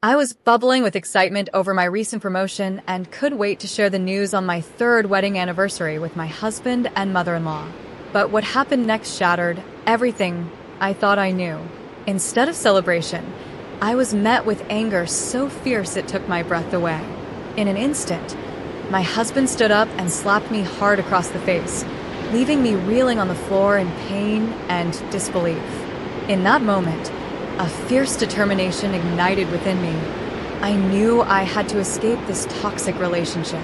I was bubbling with excitement over my recent promotion and could wait to share the news on my third wedding anniversary with my husband and mother-in-law. But what happened next shattered everything I thought I knew. Instead of celebration, I was met with anger so fierce it took my breath away. In an instant, my husband stood up and slapped me hard across the face, leaving me reeling on the floor in pain and disbelief. In that moment, a fierce determination ignited within me. I knew I had to escape this toxic relationship.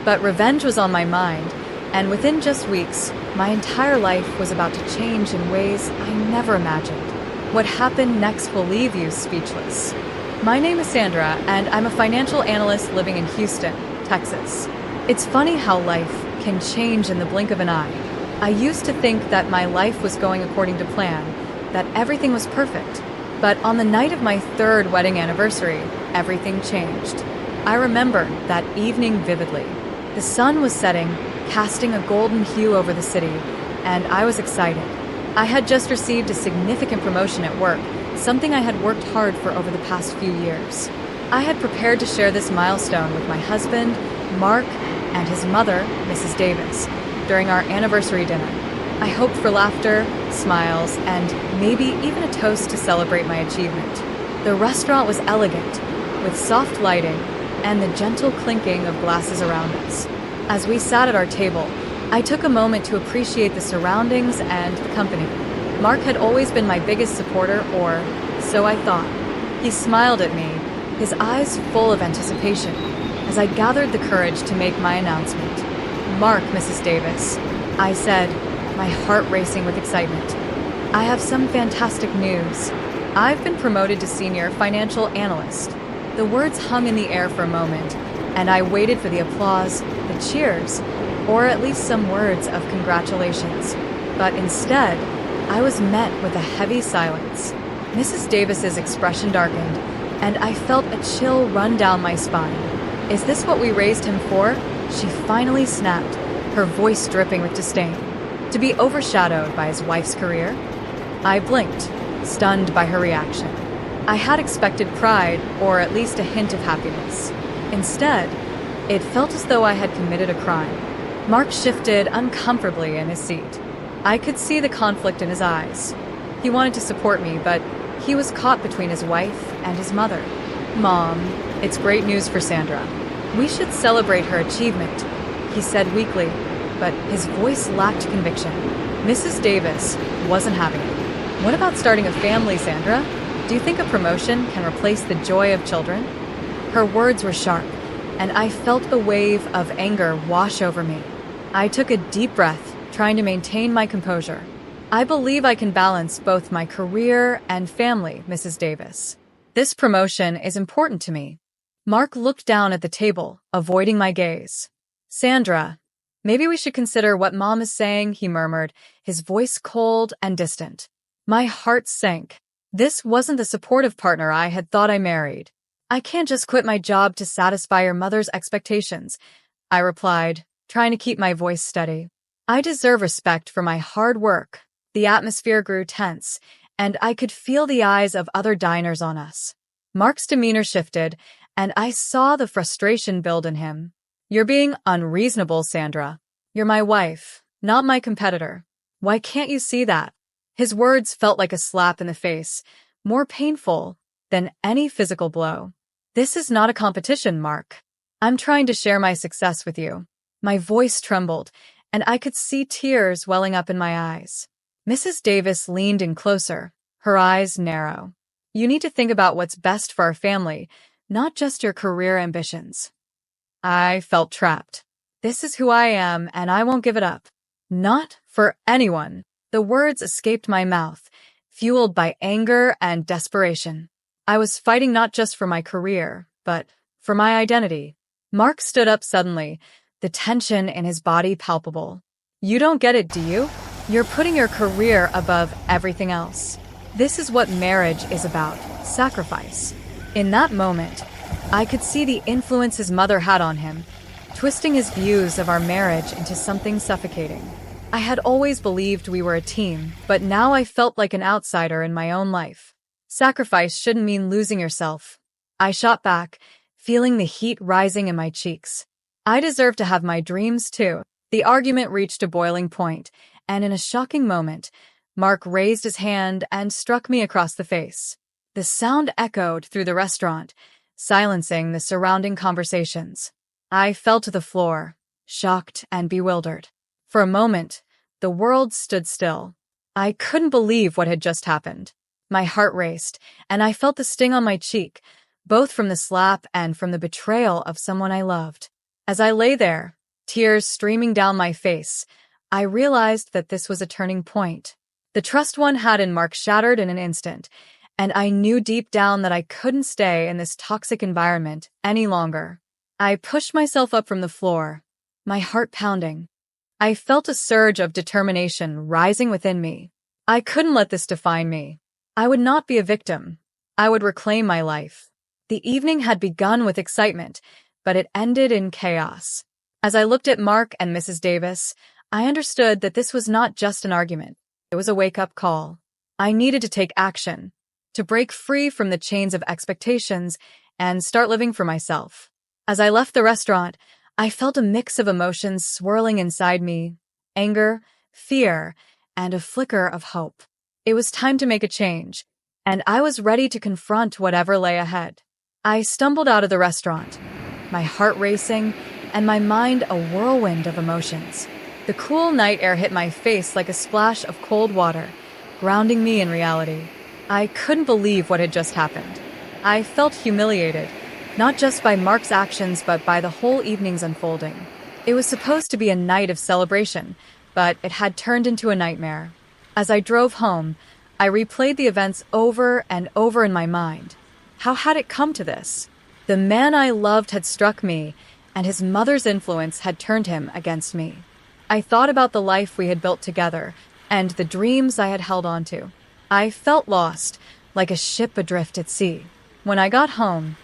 But revenge was on my mind, and within just weeks, my entire life was about to change in ways I never imagined. What happened next will leave you speechless. My name is Sandra, and I'm a financial analyst living in Houston, Texas. It's funny how life can change in the blink of an eye. I used to think that my life was going according to plan, that everything was perfect. But on the night of my third wedding anniversary, everything changed. I remember that evening vividly. The sun was setting, casting a golden hue over the city, and I was excited. I had just received a significant promotion at work, something I had worked hard for over the past few years. I had prepared to share this milestone with my husband, Mark, and his mother, Mrs. Davis, during our anniversary dinner. I hoped for laughter, smiles, and maybe even a toast to celebrate my achievement. The restaurant was elegant, with soft lighting and the gentle clinking of glasses around us. As we sat at our table, I took a moment to appreciate the surroundings and the company. Mark had always been my biggest supporter, or so I thought. He smiled at me, his eyes full of anticipation, as I gathered the courage to make my announcement. "Mark, Mrs. Davis," I said, my heart racing with excitement. "I have some fantastic news. I've been promoted to senior financial analyst." The words hung in the air for a moment, and I waited for the applause, the cheers, or at least some words of congratulations. But instead, I was met with a heavy silence. Mrs. Davis's expression darkened, and I felt a chill run down my spine. "Is this what we raised him for?" she finally snapped, her voice dripping with disdain. "To be overshadowed by his wife's career?" I blinked, stunned by her reaction. I had expected pride, or at least a hint of happiness. Instead, it felt as though I had committed a crime. Mark shifted uncomfortably in his seat. I could see the conflict in his eyes. He wanted to support me, but he was caught between his wife and his mother. "Mom, it's great news for Sandra. We should celebrate her achievement," he said weakly, but his voice lacked conviction. Mrs. Davis wasn't having it. "What about starting a family, Sandra? Do you think a promotion can replace the joy of children?" Her words were sharp, and I felt a wave of anger wash over me. I took a deep breath, trying to maintain my composure. "I believe I can balance both my career and family, Mrs. Davis. This promotion is important to me." Mark looked down at the table, avoiding my gaze. "Sandra, maybe we should consider what Mom is saying," he murmured, his voice cold and distant. My heart sank. This wasn't the supportive partner I had thought I married. "I can't just quit my job to satisfy your mother's expectations," I replied, trying to keep my voice steady. "I deserve respect for my hard work." The atmosphere grew tense, and I could feel the eyes of other diners on us. Mark's demeanor shifted, and I saw the frustration build in him. "You're being unreasonable, Sandra. You're my wife, not my competitor. Why can't you see that?" His words felt like a slap in the face, more painful than any physical blow. "This is not a competition, Mark. I'm trying to share my success with you." My voice trembled, and I could see tears welling up in my eyes. Mrs. Davis leaned in closer, her eyes narrow. "You need to think about what's best for our family, not just your career ambitions." I felt trapped. This is who I am, and I won't give it up. Not for anyone. The words escaped my mouth, fueled by anger and desperation. I was fighting not just for my career, but for my identity. Mark stood up suddenly, the tension in his body palpable. "You don't get it, do you? You're putting your career above everything else. This is what marriage is about, sacrifice." In that moment, I could see the influence his mother had on him, twisting his views of our marriage into something suffocating. I had always believed we were a team, but now I felt like an outsider in my own life. Sacrifice shouldn't mean losing yourself. I shot back, feeling the heat rising in my cheeks. I deserve to have my dreams too. The argument reached a boiling point, and in a shocking moment, Mark raised his hand and struck me across the face. The sound echoed through the restaurant, silencing the surrounding conversations. I fell to the floor, shocked and bewildered. For a moment, the world stood still. I couldn't believe what had just happened. My heart raced, and I felt the sting on my cheek, both from the slap and from the betrayal of someone I loved. As I lay there, tears streaming down my face, I realized that this was a turning point. The trust one had in Mark shattered in an instant, and I knew deep down that I couldn't stay in this toxic environment any longer. I pushed myself up from the floor, my heart pounding. I felt a surge of determination rising within me. I couldn't let this define me. I would not be a victim. I would reclaim my life. The evening had begun with excitement, but it ended in chaos. As I looked at Mark and Mrs. Davis, I understood that this was not just an argument. It was a wake-up call. I needed to take action, to break free from the chains of expectations and start living for myself. As I left the restaurant, I felt a mix of emotions swirling inside me: anger, fear, and a flicker of hope. It was time to make a change, and I was ready to confront whatever lay ahead. I stumbled out of the restaurant, my heart racing and my mind a whirlwind of emotions. The cool night air hit my face like a splash of cold water, grounding me in reality. I couldn't believe what had just happened. I felt humiliated, not just by Mark's actions but by the whole evening's unfolding. It was supposed to be a night of celebration, but it had turned into a nightmare. As I drove home, I replayed the events over and over in my mind. How had it come to this? The man I loved had struck me, and his mother's influence had turned him against me. I thought about the life we had built together, and the dreams I had held on to. I felt lost, like a ship adrift at sea. When I got home,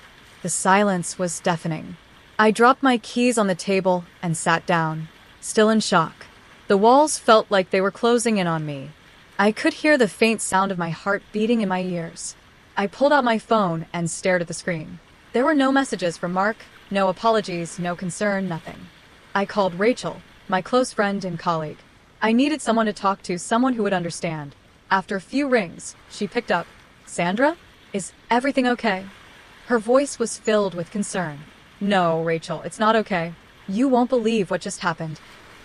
the silence was deafening. I dropped my keys on the table and sat down, still in shock. The walls felt like they were closing in on me. I could hear the faint sound of my heart beating in my ears. I pulled out my phone and stared at the screen. There were no messages from Mark, no apologies, no concern, nothing. I called Rachel, my close friend and colleague. I needed someone to talk to, someone who would understand. After a few rings, she picked up. "Sandra? Is everything okay?" Her voice was filled with concern. "No, Rachel, it's not okay. You won't believe what just happened,"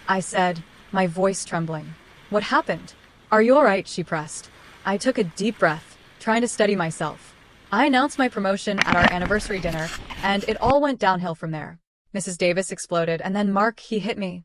I said, my voice trembling. "What happened? Are you all right?" she pressed. I took a deep breath, trying to steady myself. I announced my promotion at our anniversary dinner, and it all went downhill from there. Mrs. Davis exploded, and then Mark, he hit me.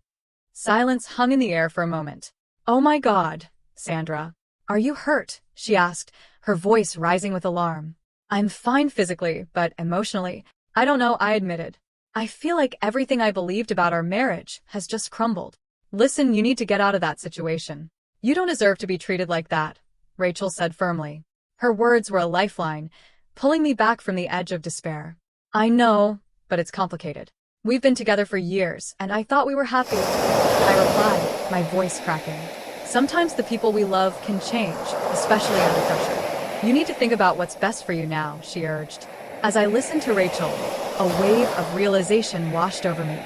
Silence hung in the air for a moment. "Oh my God, Sandra. Are you hurt?" she asked, her voice rising with alarm. "I'm fine physically, but emotionally, I don't know," I admitted. "I feel like everything I believed about our marriage has just crumbled." "Listen, you need to get out of that situation. You don't deserve to be treated like that," Rachel said firmly. Her words were a lifeline, pulling me back from the edge of despair. "I know, but it's complicated. We've been together for years, and I thought we were happy," I replied, my voice cracking. "Sometimes the people we love can change, especially under pressure. You need to think about what's best for you now," she urged. As I listened to Rachel, a wave of realization washed over me.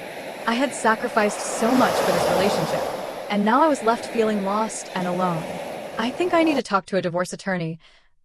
I had sacrificed so much for this relationship, and now I was left feeling lost and alone. "I think I need to talk to a divorce attorney,"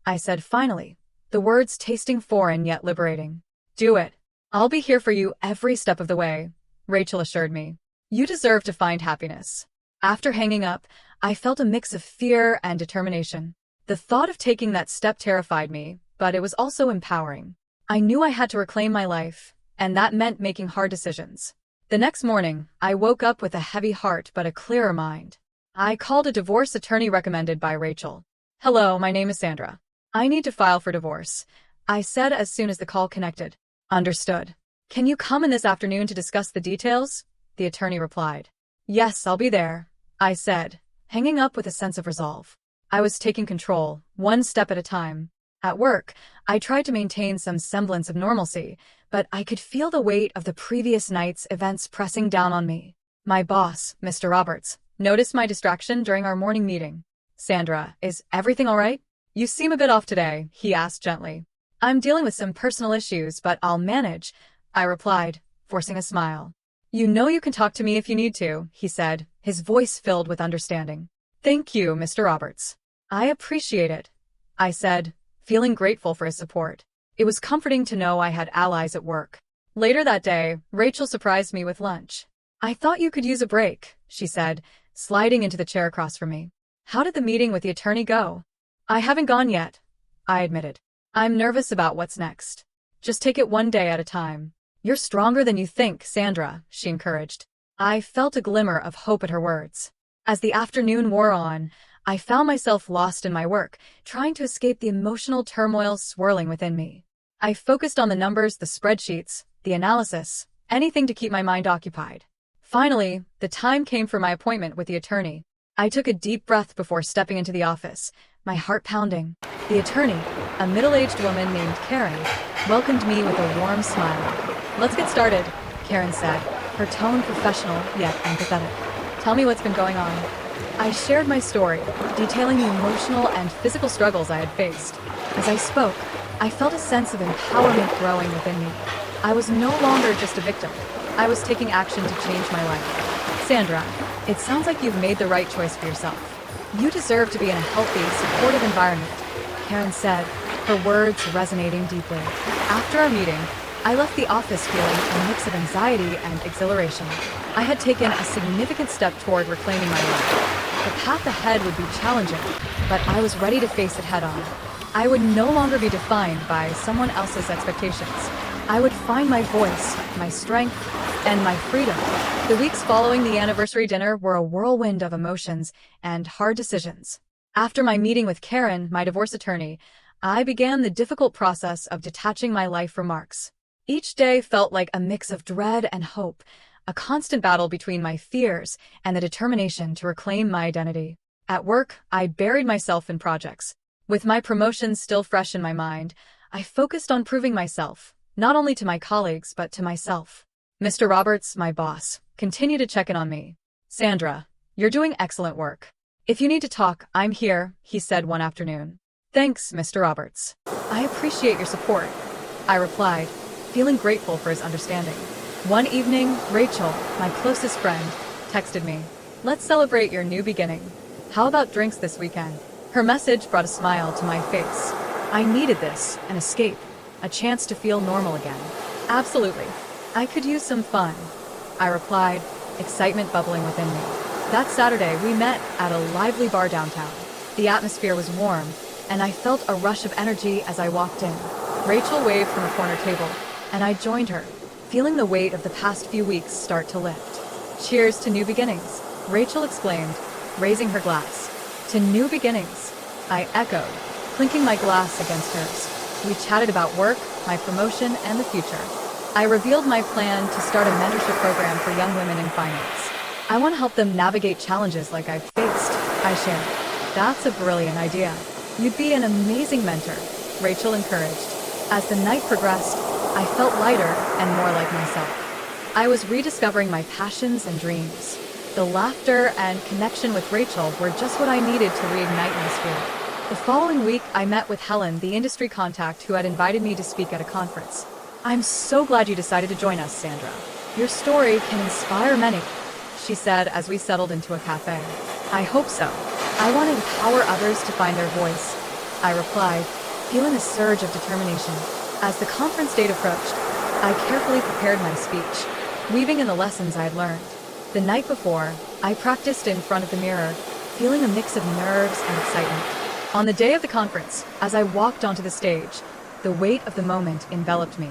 I said finally, the words tasting foreign yet liberating. "Do it. I'll be here for you every step of the way," Rachel assured me. "You deserve to find happiness." After hanging up, I felt a mix of fear and determination. The thought of taking that step terrified me, but it was also empowering. I knew I had to reclaim my life, and that meant making hard decisions. The next morning, I woke up with a heavy heart but a clearer mind. I called a divorce attorney recommended by Rachel. "Hello, my name is Sandra. I need to file for divorce," I said as soon as the call connected. "Understood. Can you come in this afternoon to discuss the details?" the attorney replied. "Yes, I'll be there," I said, hanging up with a sense of resolve. I was taking control, one step at a time. At work, I tried to maintain some semblance of normalcy, but I could feel the weight of the previous night's events pressing down on me. My boss, Mr. Roberts, noticed my distraction during our morning meeting. "Sandra, is everything all right? You seem a bit off today," he asked gently. I'm dealing with some personal issues, but I'll manage, I replied, forcing a smile. You know you can talk to me if you need to, he said, his voice filled with understanding. Thank you, Mr. Roberts. I appreciate it, I said, feeling grateful for his support. It was comforting to know I had allies at work. Later that day, Rachel surprised me with lunch. I thought you could use a break, she said, sliding into the chair across from me. How did the meeting with the attorney go? I haven't gone yet, I admitted. I'm nervous about what's next. Just take it one day at a time. You're stronger than you think, Sandra, she encouraged. I felt a glimmer of hope at her words. As the afternoon wore on, I found myself lost in my work, trying to escape the emotional turmoil swirling within me. I focused on the numbers, the spreadsheets, the analysis, anything to keep my mind occupied. Finally, the time came for my appointment with the attorney. I took a deep breath before stepping into the office, my heart pounding. The attorney, a middle-aged woman named Karen, welcomed me with a warm smile. Let's get started, Karen said, her tone professional yet empathetic. Tell me what's been going on. I shared my story, detailing the emotional and physical struggles I had faced. As I spoke, I felt a sense of empowerment growing within me. I was no longer just a victim. I was taking action to change my life. Sandra, it sounds like you've made the right choice for yourself. You deserve to be in a healthy, supportive environment, Karen said, her words resonating deeply. After our meeting, I left the office feeling a mix of anxiety and exhilaration. I had taken a significant step toward reclaiming my life. The path ahead would be challenging, but I was ready to face it head-on. I would no longer be defined by someone else's expectations. I would find my voice, my strength, and my freedom. The weeks following the anniversary dinner were a whirlwind of emotions and hard decisions. After my meeting with Karen, my divorce attorney, I began the difficult process of detaching my life from Mark's. Each day felt like a mix of dread and hope, a constant battle between my fears and the determination to reclaim my identity. At work, I buried myself in projects. With my promotion still fresh in my mind, I focused on proving myself, not only to my colleagues but to myself. Mr. Roberts, my boss, continued to check in on me. Sandra, you're doing excellent work. If you need to talk, I'm here, he said one afternoon. Thanks, Mr. Roberts. I appreciate your support, I replied, feeling grateful for his understanding. One evening, Rachel, my closest friend, texted me. Let's celebrate your new beginning. How about drinks this weekend? Her message brought a smile to my face. I needed this, an escape, a chance to feel normal again. Absolutely. I could use some fun, I replied, excitement bubbling within me. That Saturday, we met at a lively bar downtown. The atmosphere was warm, and I felt a rush of energy as I walked in. Rachel waved from a corner table, and I joined her, feeling the weight of the past few weeks start to lift. Cheers to new beginnings, Rachel exclaimed, raising her glass. To new beginnings, I echoed, clinking my glass against hers. We chatted about work, my promotion, and the future. I revealed my plan to start a mentorship program for young women in finance. I want to help them navigate challenges like I've faced, I shared. That's a brilliant idea. You'd be an amazing mentor, Rachel encouraged. As the night progressed, I felt lighter and more like myself. I was rediscovering my passions and dreams. The laughter and connection with Rachel were just what I needed to reignite my spirit. The following week, I met with Helen, the industry contact who had invited me to speak at a conference. I'm so glad you decided to join us, Sandra. Your story can inspire many, she said as we settled into a cafe. I hope so. I want to empower others to find their voice, I replied, feeling a surge of determination. As the conference date approached, I carefully prepared my speech, weaving in the lessons I had learned. The night before, I practiced in front of the mirror, feeling a mix of nerves and excitement. On the day of the conference, as I walked onto the stage, the weight of the moment enveloped me.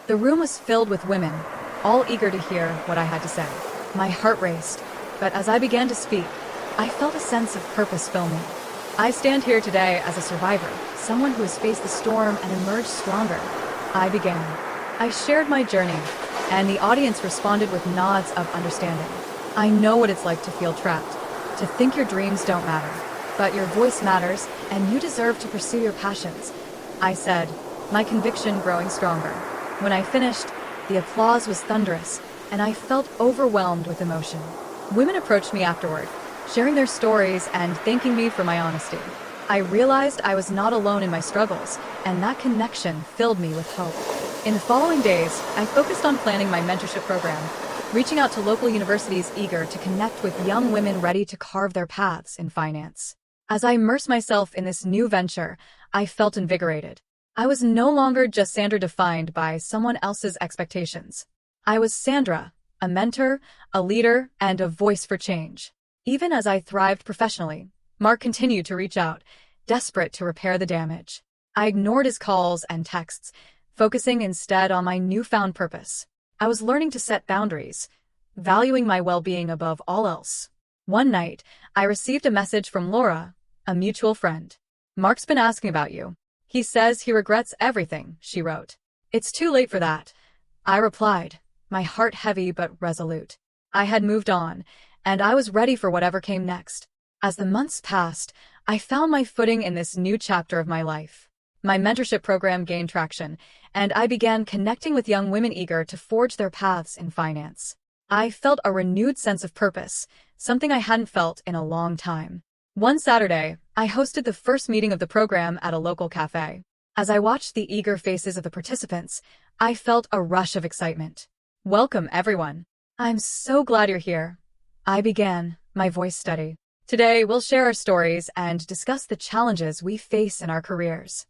The room was filled with women, all eager to hear what I had to say. My heart raced, but as I began to speak, I felt a sense of purpose fill me. I stand here today as a survivor, someone who has faced the storm and emerged stronger. I began. I shared my journey, and the audience responded with nods of understanding. I know what it's like to feel trapped, to think your dreams don't matter, but your voice matters, and you deserve to pursue your passions, I said, my conviction growing stronger. When I finished, the applause was thunderous, and I felt overwhelmed with emotion. Women approached me afterward, sharing their stories and thanking me for my honesty. I realized I was not alone in my struggles, and that connection filled me with hope. In the following days, I focused on planning my mentorship program, reaching out to local universities eager to connect with young women ready to carve their paths in finance. As I immersed myself in this new venture, I felt invigorated. I was no longer just Sandra defined by someone else's expectations. I was Sandra, a mentor, a leader, and a voice for change. Even as I thrived professionally, Mark continued to reach out, desperate to repair the damage. I ignored his calls and texts, focusing instead on my newfound purpose. I was learning to set boundaries, valuing my well-being above all else. One night, I received a message from Laura, a mutual friend. "Mark's been asking about you. He says he regrets everything," she wrote. "It's too late for that," I replied, my heart heavy but resolute. I had moved on, and I was ready for whatever came next. As the months passed, I found my footing in this new chapter of my life. My mentorship program gained traction, and I began connecting with young women eager to forge their paths in finance. I felt a renewed sense of purpose, something I hadn't felt in a long time. One Saturday, I hosted the first meeting of the program at a local cafe. As I watched the eager faces of the participants, I felt a rush of excitement. "Welcome, everyone. I'm so glad you're here," I began, my voice steady. "Today, we'll share our stories and discuss the challenges we face in our careers."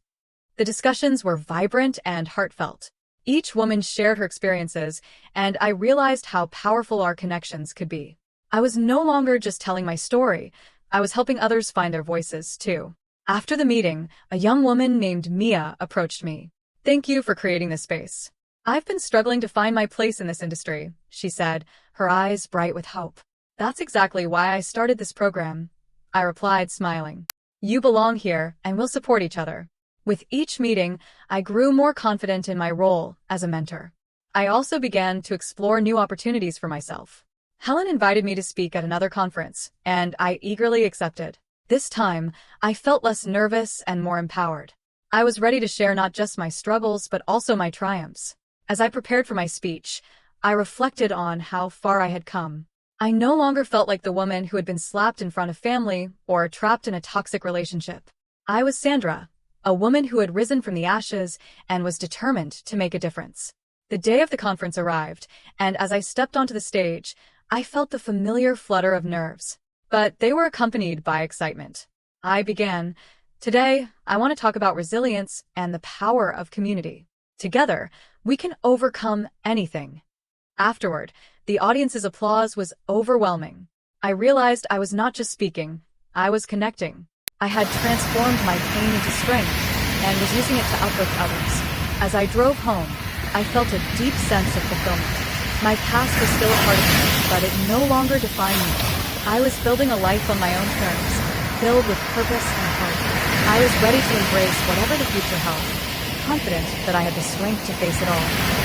The discussions were vibrant and heartfelt. Each woman shared her experiences, and I realized how powerful our connections could be. I was no longer just telling my story, I was helping others find their voices, too. After the meeting, a young woman named Mia approached me. "Thank you for creating this space. I've been struggling to find my place in this industry," she said, her eyes bright with hope. "That's exactly why I started this program," I replied, smiling. "You belong here, and we'll support each other." With each meeting, I grew more confident in my role as a mentor. I also began to explore new opportunities for myself. Helen invited me to speak at another conference, and I eagerly accepted. This time, I felt less nervous and more empowered. I was ready to share not just my struggles but also my triumphs. As I prepared for my speech, I reflected on how far I had come. I no longer felt like the woman who had been slapped in front of family or trapped in a toxic relationship. I was Sandra, a woman who had risen from the ashes and was determined to make a difference. The day of the conference arrived, and as I stepped onto the stage, I felt the familiar flutter of nerves, but they were accompanied by excitement. I began, "Today, I want to talk about resilience and the power of community. Together, we can overcome anything." Afterward, the audience's applause was overwhelming. I realized I was not just speaking, I was connecting. I had transformed my pain into strength and was using it to uplift others. As I drove home, I felt a deep sense of fulfillment. My past was still a part of me, but it no longer defined me. I was building a life on my own terms, filled with purpose and hope. I was ready to embrace whatever the future held, confident that I had the strength to face it all.